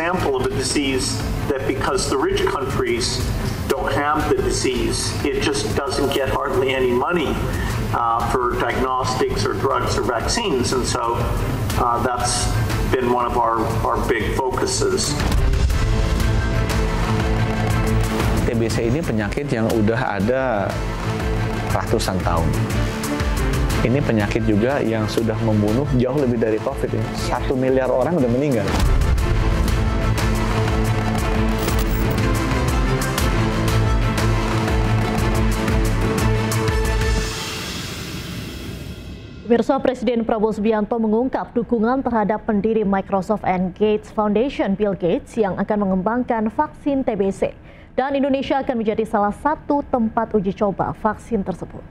example of a disease that because the rich countries don't have the disease, it just doesn't get hardly any money for diagnostics or drugs or vaccines. And so that's been one of our big focuses. TBC ini penyakit yang udah ada ratusan tahun. Ini penyakit juga yang sudah membunuh jauh lebih dari COVID. 1 miliar orang udah meninggal. Pemirsa, Presiden Prabowo Subianto mengungkap dukungan terhadap pendiri Microsoft and Gates Foundation, Bill Gates, yang akan mengembangkan vaksin TBC. Dan Indonesia akan menjadi salah satu tempat uji coba vaksin tersebut.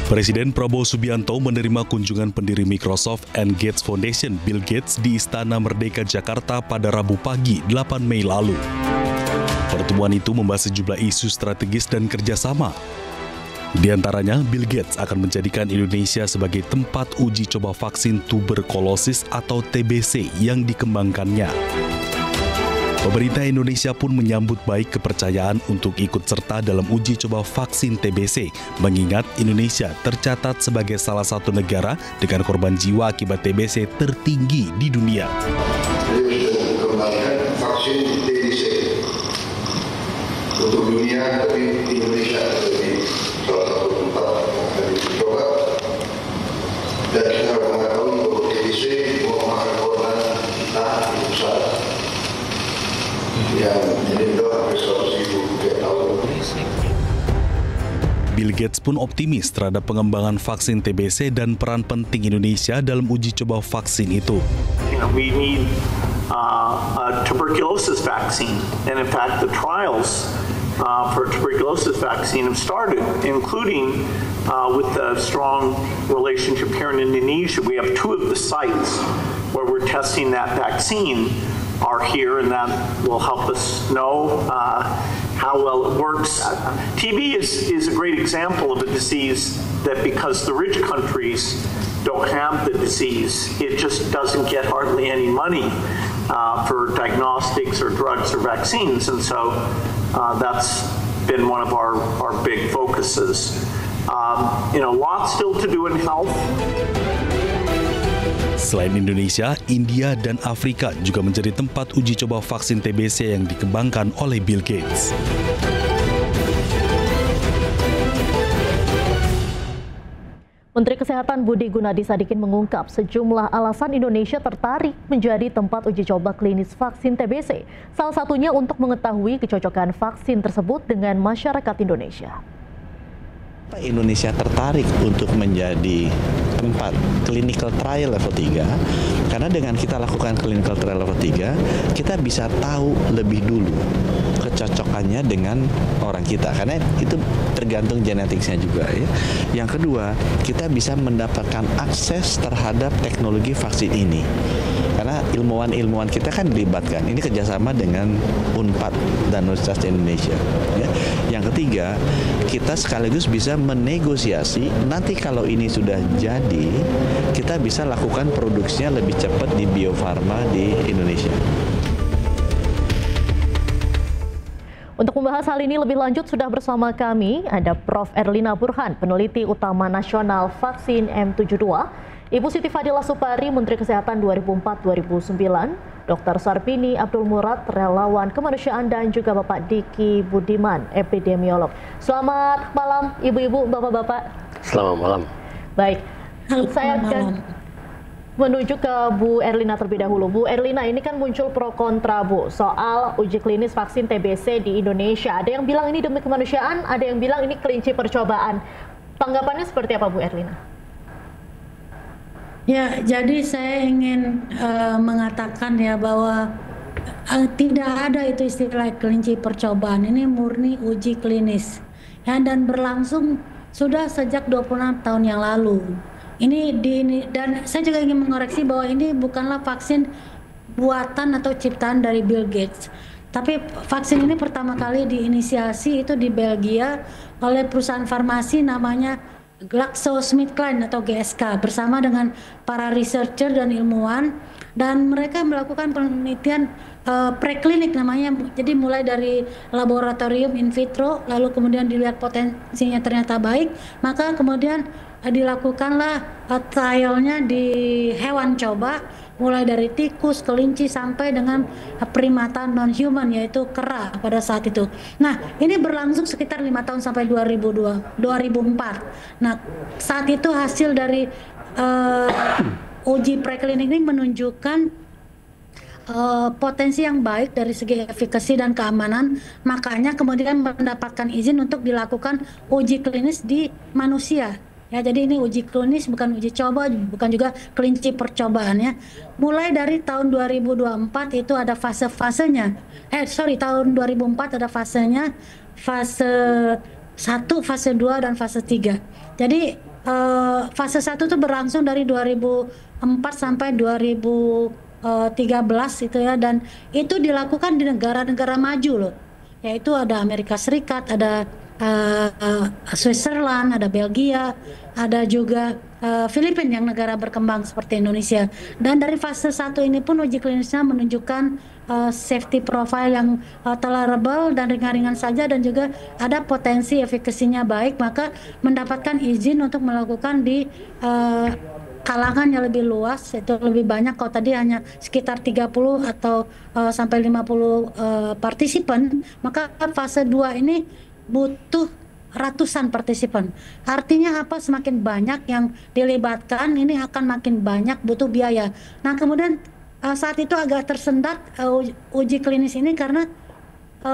Presiden Prabowo Subianto menerima kunjungan pendiri Microsoft and Gates Foundation, Bill Gates, di Istana Merdeka Jakarta pada Rabu pagi, 8 Mei lalu. Pertemuan itu membahas sejumlah isu strategis dan kerjasama. Di antaranya, Bill Gates akan menjadikan Indonesia sebagai tempat uji coba vaksin tuberkulosis atau TBC yang dikembangkannya. Pemerintah Indonesia pun menyambut baik kepercayaan untuk ikut serta dalam uji coba vaksin TBC, mengingat Indonesia tercatat sebagai salah satu negara dengan korban jiwa akibat TBC tertinggi di dunia. Mengembangkan vaksin TBC untuk dunia, tapi Indonesia menjadi salah satu tempat yang akan dicoba. Dan kita mengetahui bahwa TBC memakan korban yang besar, yang meninggal hampir 100.000 tiap tahun. Bill Gates pun optimis terhadap pengembangan vaksin TBC dan peran penting Indonesia dalam uji coba vaksin itu. We need a tuberculosis vaccine, and in fact, the trials for tuberculosis vaccine have started, including with a strong relationship here in Indonesia. We have 2 of the sites where we're testing that vaccine are here, and that will help us know how well it works. TB is a great example of a disease that because the rich countries don't have the disease, it just doesn't get hardly any money for diagnostics or drugs or vaccines. And so that's been one of our big focuses. Lots still to do in health. Selain Indonesia, India dan Afrika juga menjadi tempat uji coba vaksin TBC yang dikembangkan oleh Bill Gates. Menteri Kesehatan Budi Gunadi Sadikin mengungkap sejumlah alasan Indonesia tertarik menjadi tempat uji coba klinis vaksin TBC. Salah satunya untuk mengetahui kecocokan vaksin tersebut dengan masyarakat Indonesia. Indonesia tertarik untuk menjadi tempat clinical trial level 3 karena dengan kita lakukan clinical trial level 3 kita bisa tahu lebih dulu kecocokannya dengan orang kita karena itu tergantung genetiknya juga ya. Yang kedua, kita bisa mendapatkan akses terhadap teknologi vaksin ini. Karena ilmuwan-ilmuwan kita kan dilibatkan. Ini kerjasama dengan UNPAD dan Universitas Indonesia. Ya. Yang ketiga, kita sekaligus bisa menegosiasi nanti kalau ini sudah jadi, kita bisa lakukan produksinya lebih cepat di Bio Farma di Indonesia. Untuk membahas hal ini lebih lanjut sudah bersama kami ada Prof. Erlina Burhan, peneliti utama nasional vaksin M72, Ibu Siti Fadila Supari, Menteri Kesehatan 2004-2009, Dr. Sarpini Abdul Murad, relawan kemanusiaan, dan juga Bapak Diki Budiman, epidemiolog. Selamat malam Ibu-ibu, Bapak-bapak. Selamat malam. Baik, saya akan menuju ke Bu Erlina terlebih dahulu. Bu Erlina, ini kan muncul pro kontra Bu soal uji klinis vaksin TBC di Indonesia. Ada yang bilang ini demi kemanusiaan, ada yang bilang ini kelinci percobaan. Tanggapannya seperti apa Bu Erlina? Ya, jadi saya ingin mengatakan ya bahwa tidak ada itu istilah kelinci percobaan. Ini murni uji klinis ya, dan berlangsung sudah sejak 26 tahun yang lalu. Dan saya juga ingin mengoreksi bahwa ini bukanlah vaksin buatan atau ciptaan dari Bill Gates. Tapi vaksin ini pertama kali diinisiasi itu di Belgia oleh perusahaan farmasi namanya GlaxoSmithKline atau GSK bersama dengan para researcher dan ilmuwan, dan mereka melakukan penelitian preklinik namanya. Jadi mulai dari laboratorium in vitro, lalu kemudian dilihat potensinya ternyata baik, maka kemudian dilakukanlah trialnya di hewan coba, mulai dari tikus, kelinci sampai dengan primata non-human yaitu kera pada saat itu. Nah, ini berlangsung sekitar 5 tahun sampai 2004. Nah, saat itu hasil dari uji preklinik ini menunjukkan potensi yang baik dari segi efikasi dan keamanan, makanya kemudian mendapatkan izin untuk dilakukan uji klinis di manusia. Ya, jadi ini uji klinis, bukan uji coba, bukan juga kelinci percobaan ya. Mulai dari tahun 2024 itu ada fase-fasenya. Tahun 2004 ada fasenya, fase 1, fase 2, dan fase 3. Jadi fase 1 itu berlangsung dari 2004 sampai 2013 itu ya, dan itu dilakukan di negara-negara maju loh. Yaitu ada Amerika Serikat, ada Switzerland, ada Belgia, ada juga Filipina yang negara berkembang seperti Indonesia. Dan dari fase 1 ini pun uji klinisnya menunjukkan safety profile yang tolerable dan ringan-ringan saja, dan juga ada potensi efikasinya baik, maka mendapatkan izin untuk melakukan di kalangan yang lebih luas, itu lebih banyak. Kalau tadi hanya sekitar 30 atau sampai 50 partisipan, maka fase 2 ini butuh ratusan partisipan. Artinya apa? Semakin banyak yang dilibatkan, ini akan makin banyak butuh biaya. Nah, kemudian saat itu agak tersendat uji klinis ini karena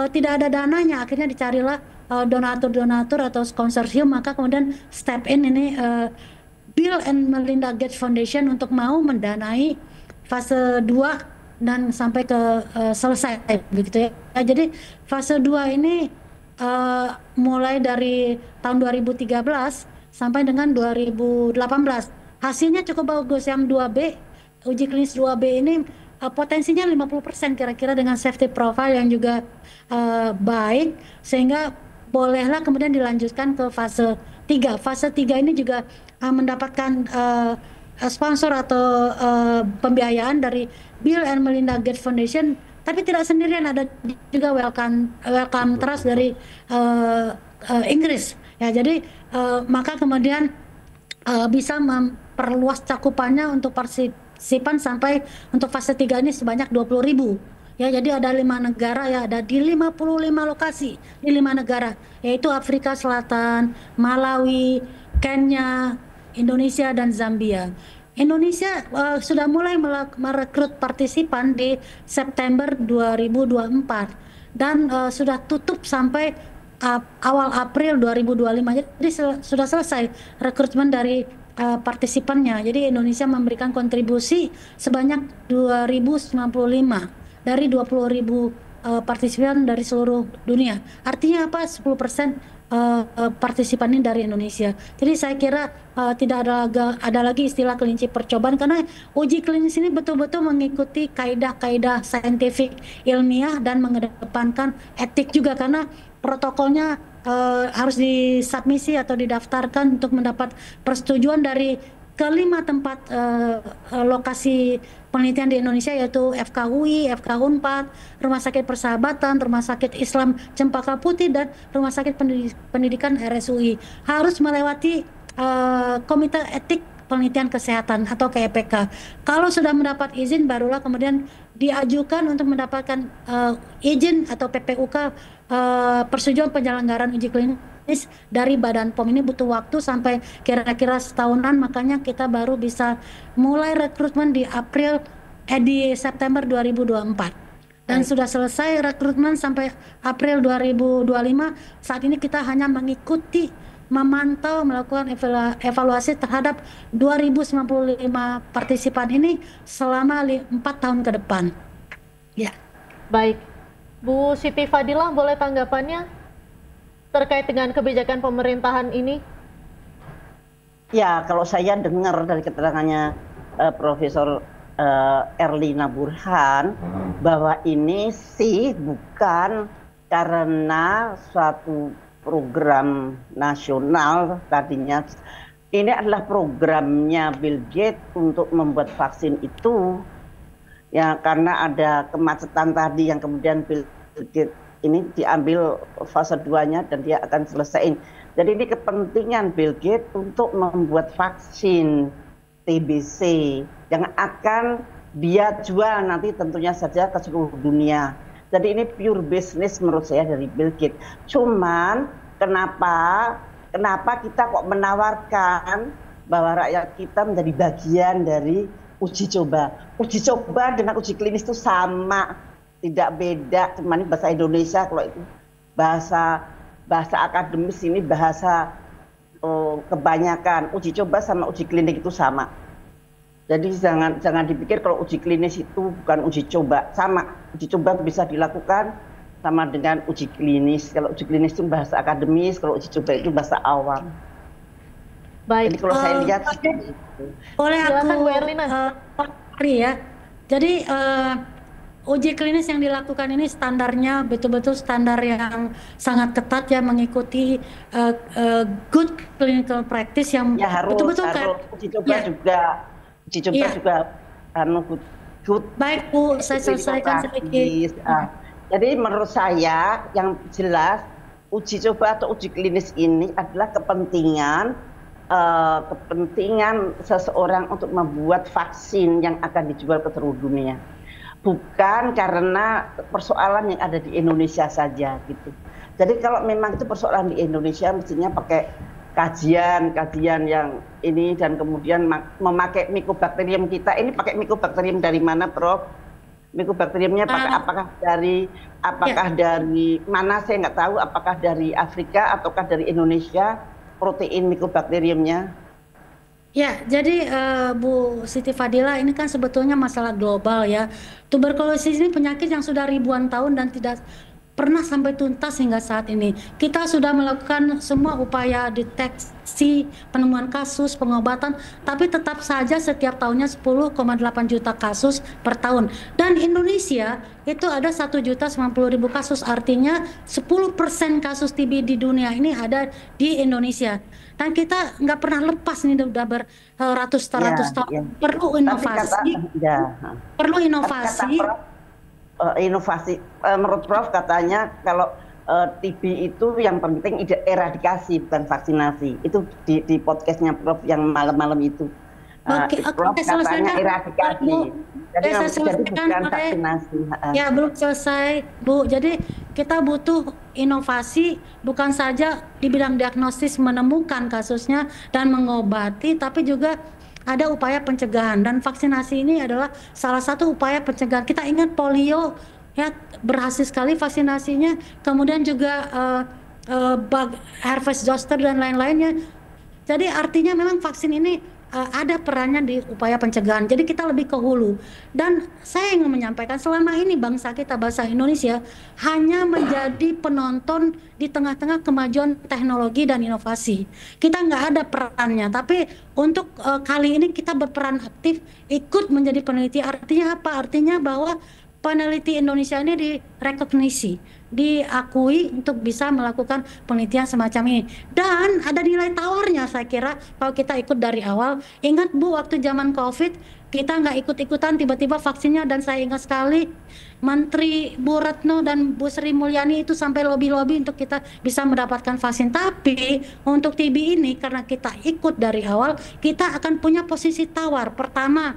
tidak ada dananya. Akhirnya dicarilah donatur-donatur atau konsorsium, maka kemudian step in ini Bill and Melinda Gates Foundation untuk mau mendanai fase 2 dan sampai ke selesai begitu ya. Jadi fase 2 ini mulai dari tahun 2013 sampai dengan 2018. Hasilnya cukup bagus. Yang 2B, uji klinis 2B ini potensinya 50% kira-kira dengan safety profile yang juga baik, sehingga bolehlah kemudian dilanjutkan ke fase 3. Fase 3 ini juga mendapatkan sponsor atau pembiayaan dari Bill and Melinda Gates Foundation, tapi tidak sendirian, ada juga welcome trust dari Inggris ya. Jadi maka kemudian bisa memperluas cakupannya untuk partisipan sampai untuk fase 3 ini sebanyak 20.000 ya. Jadi ada 5 negara ya, ada di 55 lokasi di 5 negara, yaitu Afrika Selatan, Malawi, Kenya, Indonesia, dan Zambia. Indonesia sudah mulai merekrut partisipan di September 2024 dan sudah tutup sampai awal April 2025. Jadi sudah selesai rekrutmen dari partisipannya. Jadi Indonesia memberikan kontribusi sebanyak 2.095 dari 20.000 partisipan dari seluruh dunia. Artinya apa? 10% partisipan ini dari Indonesia. Jadi saya kira tidak ada lagi istilah kelinci percobaan, karena uji klinis ini betul-betul mengikuti kaidah-kaidah saintifik ilmiah dan mengedepankan etik juga, karena protokolnya harus disubmisi atau didaftarkan untuk mendapat persetujuan dari kelima tempat lokasi penelitian di Indonesia, yaitu FKUI, FK Unpad, Rumah Sakit Persahabatan, Rumah Sakit Islam Cempaka Putih, dan Rumah Sakit Pendidikan RSUI. Harus melewati Komite Etik Penelitian Kesehatan atau KEPK. Kalau sudah mendapat izin, barulah kemudian diajukan untuk mendapatkan izin atau PPUK, persetujuan penyelenggaraan uji klinis dari Badan POM. Ini butuh waktu sampai kira-kira setahunan, makanya kita baru bisa mulai rekrutmen di September 2024 dan sudah selesai rekrutmen sampai April 2025. Saat ini kita hanya mengikuti, memantau, melakukan evaluasi terhadap 2095 partisipan ini selama 4 tahun ke depan. Ya. Baik, Bu Siti Fadilah, boleh tanggapannya terkait dengan kebijakan pemerintahan ini? Ya, kalau saya dengar dari keterangannya Profesor Erlina Burhan, bahwa ini sih bukan karena suatu program nasional tadinya. Ini adalah programnya Bill Gates untuk membuat vaksin itu. Ya, karena ada kemacetan tadi yang kemudian Bill Gates ini diambil fase 2-nya dan dia akan selesaiin. Jadi ini kepentingan Bill Gates untuk membuat vaksin TBC yang akan dia jual nanti tentunya saja ke seluruh dunia. Jadi ini pure business menurut saya dari Bill Gates. Cuman kenapa kita kok menawarkan bahwa rakyat kita menjadi bagian dari uji coba. Uji coba dengan uji klinis itu sama, tidak beda. Cuman bahasa Indonesia, kalau itu bahasa akademis ini bahasa kebanyakan. Uji coba sama uji klinik itu sama. Jadi jangan dipikir kalau uji klinis itu bukan uji coba, sama. Uji coba bisa dilakukan sama dengan uji klinis. Kalau uji klinis itu bahasa akademis, kalau uji coba itu bahasa awam. Baik. Jadi kalau saya lihat boleh Silakan, Bu aku Erlina. ya. Jadi uji klinis yang dilakukan ini standarnya betul-betul standar yang sangat ketat ya, mengikuti good clinical practice yang ya harus uji coba juga good. Baik Bu, saya selesaikan sedikit. Jadi menurut saya yang jelas uji coba atau uji klinis ini adalah kepentingan seseorang untuk membuat vaksin yang akan dijual ke seluruh dunia. Bukan karena persoalan yang ada di Indonesia saja gitu. Jadi kalau memang itu persoalan di Indonesia mestinya pakai kajian yang ini dan kemudian memakai Mycobacterium kita. Ini pakai Mycobacterium dari mana, Prof? Mycobacteriumnya apakah dari mana saya nggak tahu, apakah dari Afrika ataukah dari Indonesia protein Mycobacteriumnya? Ya, jadi Bu Siti Fadila, ini kan sebetulnya masalah global ya. Tuberkulosis ini penyakit yang sudah ribuan tahun dan tidak pernah sampai tuntas hingga saat ini. Kita sudah melakukan semua upaya deteksi, penemuan kasus, pengobatan, tapi tetap saja setiap tahunnya 10,8 juta kasus per tahun. Dan Indonesia itu ada 1.090.000 kasus, artinya 10% kasus TB di dunia ini ada di Indonesia. Dan kita nggak pernah lepas nih, udah beratus-ratus tahun. Perlu inovasi. Perlu inovasi. Inovasi menurut Prof katanya kalau TB itu yang penting eradikasi bukan vaksinasi. Itu di podcastnya Prof yang malam-malam itu. Prof katanya eradikasi. Jadi bukan vaksinasi. Ya, belum selesai Bu. Jadi kita butuh inovasi bukan saja di bidang diagnosis menemukan kasusnya dan mengobati, tapi juga ada upaya pencegahan, dan vaksinasi ini adalah salah satu upaya pencegahan. Kita ingat polio ya, berhasil sekali vaksinasinya, kemudian juga herpes zoster dan lain-lainnya. Jadi artinya memang vaksin ini ada perannya di upaya pencegahan. Jadi kita lebih ke hulu. Dan saya ingin menyampaikan selama ini bangsa kita, bangsa Indonesia hanya menjadi penonton di tengah-tengah kemajuan teknologi dan inovasi. Kita nggak ada perannya. Tapi untuk kali ini kita berperan aktif, ikut menjadi peneliti. Artinya apa? Artinya bahwa peneliti Indonesia ini direkognisi, diakui untuk bisa melakukan penelitian semacam ini. Dan ada nilai tawarnya saya kira kalau kita ikut dari awal. Ingat Bu, waktu zaman COVID kita nggak ikut-ikutan, tiba-tiba vaksinnya, dan saya ingat sekali Menteri Bu Retno dan Bu Sri Mulyani itu sampai lobby-lobby untuk kita bisa mendapatkan vaksin. Tapi untuk TB ini karena kita ikut dari awal, kita akan punya posisi tawar. Pertama,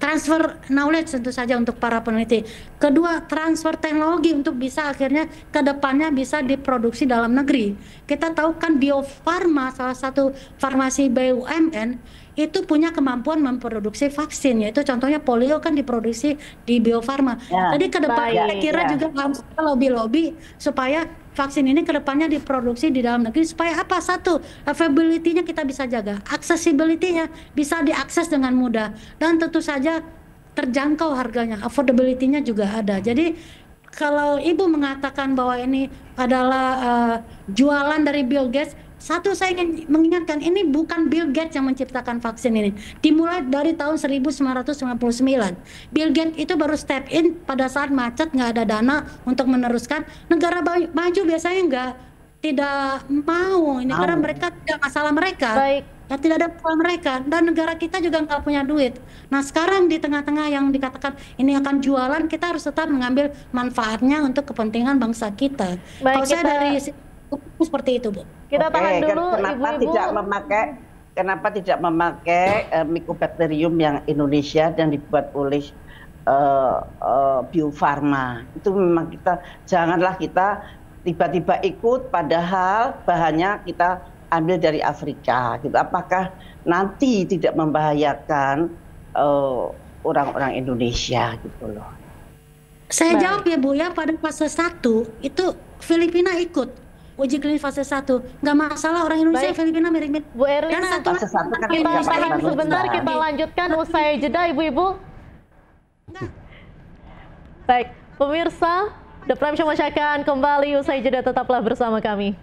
transfer knowledge tentu saja untuk para peneliti. Kedua, transfer teknologi untuk bisa akhirnya ke depannya bisa diproduksi dalam negeri. Kita tahu kan Bio Farma, salah satu farmasi BUMN, itu punya kemampuan memproduksi vaksin, yaitu contohnya polio kan diproduksi di Bio Farma. Ya, jadi ke depannya saya kira juga harus lobby-lobby supaya vaksin ini ke depannya diproduksi di dalam negeri, supaya apa? Satu, availability-nya kita bisa jaga, accessibility-nya bisa diakses dengan mudah, dan tentu saja terjangkau harganya, affordability-nya juga ada. Jadi kalau Ibu mengatakan bahwa ini adalah jualan dari Bill Gates, Satu saya ingin mengingatkan, ini bukan Bill Gates yang menciptakan vaksin ini. Dimulai dari tahun 1999. Bill Gates itu baru step in pada saat macet, nggak ada dana untuk meneruskan. Negara maju biasanya tidak mau ini karena mereka tidak masalah mereka. Baik. Ya, tidak ada masalah mereka, dan negara kita juga nggak punya duit. Nah sekarang di tengah-tengah yang dikatakan ini akan jualan, kita harus tetap mengambil manfaatnya untuk kepentingan bangsa kita. Baik, Kalau saya dari seperti itu, Bu. Kita tahan dulu, Kenapa tidak memakai Mycobacterium yang Indonesia dan dibuat oleh Bio Farma? Itu memang janganlah kita tiba-tiba ikut padahal bahannya kita ambil dari Afrika gitu. Apakah nanti tidak membahayakan orang-orang Indonesia gitu loh? Saya jawab ya Bu ya, pada fase 1 itu Filipina ikut uji klinis fase 1, nggak masalah orang Indonesia. Filipina mirip-mirip. Bu Erlina, fase 1 kan kita tidak tahan bagus, sebentar, Mbak. kita lanjutkan usai jeda ibu-ibu. Baik, pemirsa, The Prime Show masih akan kembali usai jeda, tetaplah bersama kami.